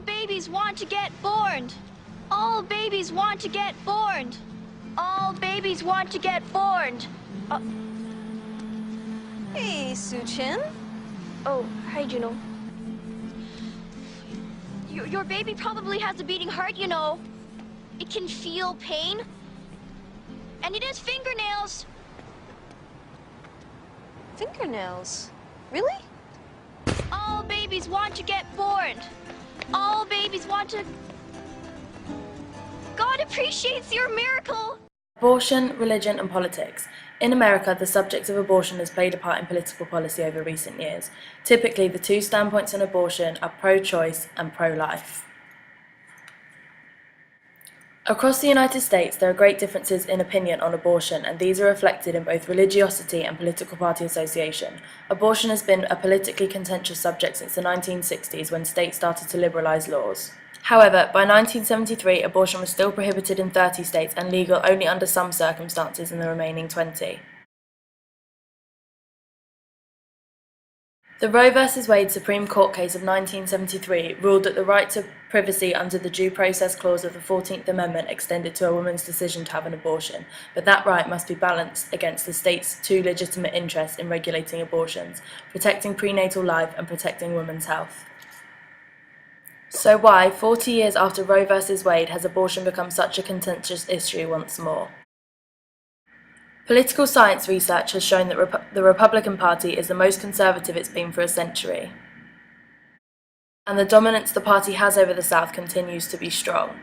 babies want to get born. All babies want to get born. All babies want to get born. Hey, Su-Chin. Oh, hi, Juno. Your baby probably has a beating heart, you know. It can feel pain. And it has fingernails. Fingernails? Really? All babies want to get born. All babies want to... God appreciates your miracle. Abortion, religion and politics. In America, the subject of abortion has played a part in political policy over recent years. Typically, the two standpoints on abortion are pro-choice and pro-life. Across the United States, there are great differences in opinion on abortion, and these are reflected in both religiosity and political party association. Abortion has been a politically contentious subject since the 1960s, when states started to liberalize laws. However, by 1973, abortion was still prohibited in 30 states and legal only under some circumstances in the remaining 20. The Roe v. Wade Supreme Court case of 1973 ruled that the right to privacy under the Due Process Clause of the 14th Amendment extended to a woman's decision to have an abortion, but that right must be balanced against the state's two legitimate interests in regulating abortions, protecting prenatal life and protecting women's health. So why, 40 years after Roe v. Wade, has abortion become such a contentious issue once more? Political science research has shown that the Republican Party is the most conservative it's been for a century, and the dominance the party has over the South continues to be strong.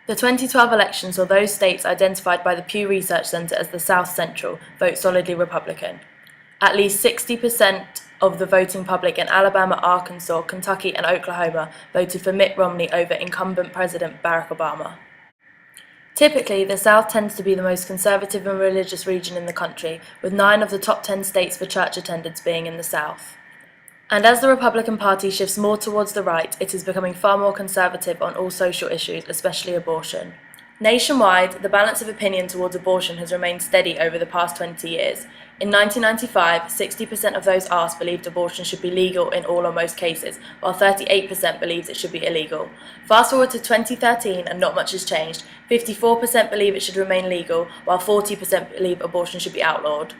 The 2012 election saw those states identified by the Pew Research Center as the South Central vote solidly Republican. At least 60% of the voting public in Alabama, Arkansas, Kentucky and Oklahoma voted for Mitt Romney over incumbent President Barack Obama. Typically, the South tends to be the most conservative and religious region in the country, with 9 of the top 10 states for church attendance being in the South. And as the Republican Party shifts more towards the right, it is becoming far more conservative on all social issues, especially abortion. Nationwide, the balance of opinion towards abortion has remained steady over the past 20 years. In 1995, 60% of those asked believed abortion should be legal in all or most cases, while 38% believed it should be illegal. Fast forward to 2013 and not much has changed. 54% believe it should remain legal, while 40% believe abortion should be outlawed.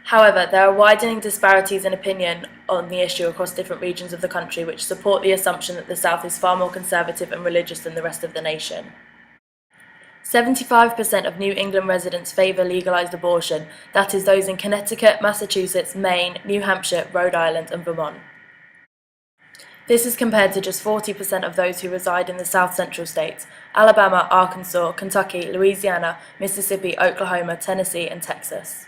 However, there are widening disparities in opinion on the issue across different regions of the country, which support the assumption that the South is far more conservative and religious than the rest of the nation. 75% of New England residents favour legalised abortion, that is those in Connecticut, Massachusetts, Maine, New Hampshire, Rhode Island and Vermont. This is compared to just 40% of those who reside in the South Central states, Alabama, Arkansas, Kentucky, Louisiana, Mississippi, Oklahoma, Tennessee and Texas.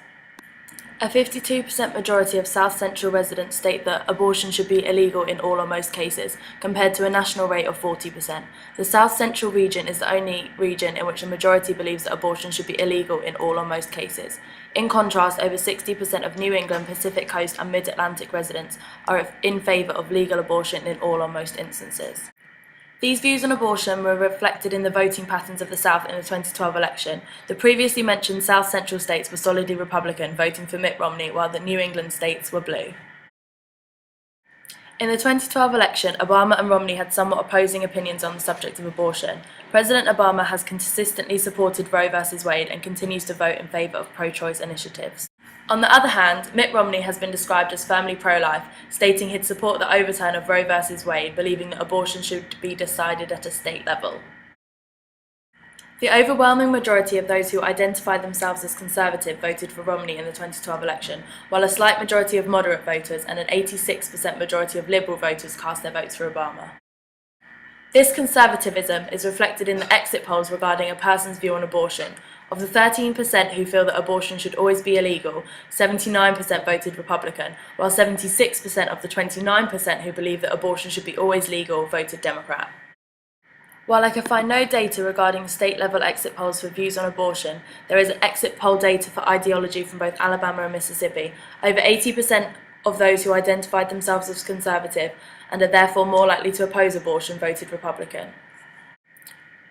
A 52% majority of South Central residents state that abortion should be illegal in all or most cases, compared to a national rate of 40%. The South Central region is the only region in which a majority believes that abortion should be illegal in all or most cases. In contrast, over 60% of New England, Pacific Coast and Mid-Atlantic residents are in favour of legal abortion in all or most instances. These views on abortion were reflected in the voting patterns of the South in the 2012 election. The previously mentioned South Central states were solidly Republican, voting for Mitt Romney, while the New England states were blue. In the 2012 election, Obama and Romney had somewhat opposing opinions on the subject of abortion. President Obama has consistently supported Roe v. Wade and continues to vote in favour of pro-choice initiatives. On the other hand, Mitt Romney has been described as firmly pro-life, stating he'd support the overturn of Roe v. Wade, believing that abortion should be decided at a state level. The overwhelming majority of those who identified themselves as conservative voted for Romney in the 2012 election, while a slight majority of moderate voters and an 86% majority of liberal voters cast their votes for Obama. This conservatism is reflected in the exit polls regarding a person's view on abortion. Of the 13% who feel that abortion should always be illegal, 79% voted Republican, while 76% of the 29% who believe that abortion should be always legal voted Democrat. While I can find no data regarding state-level exit polls for views on abortion, there is exit poll data for ideology from both Alabama and Mississippi. Over 80% of those who identified themselves as conservative and are therefore more likely to oppose abortion voted Republican.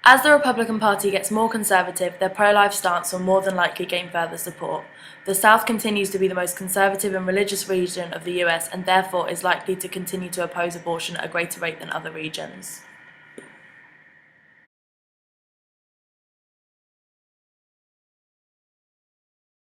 As the Republican Party gets more conservative, their pro-life stance will more than likely gain further support. The South continues to be the most conservative and religious region of the US and therefore is likely to continue to oppose abortion at a greater rate than other regions.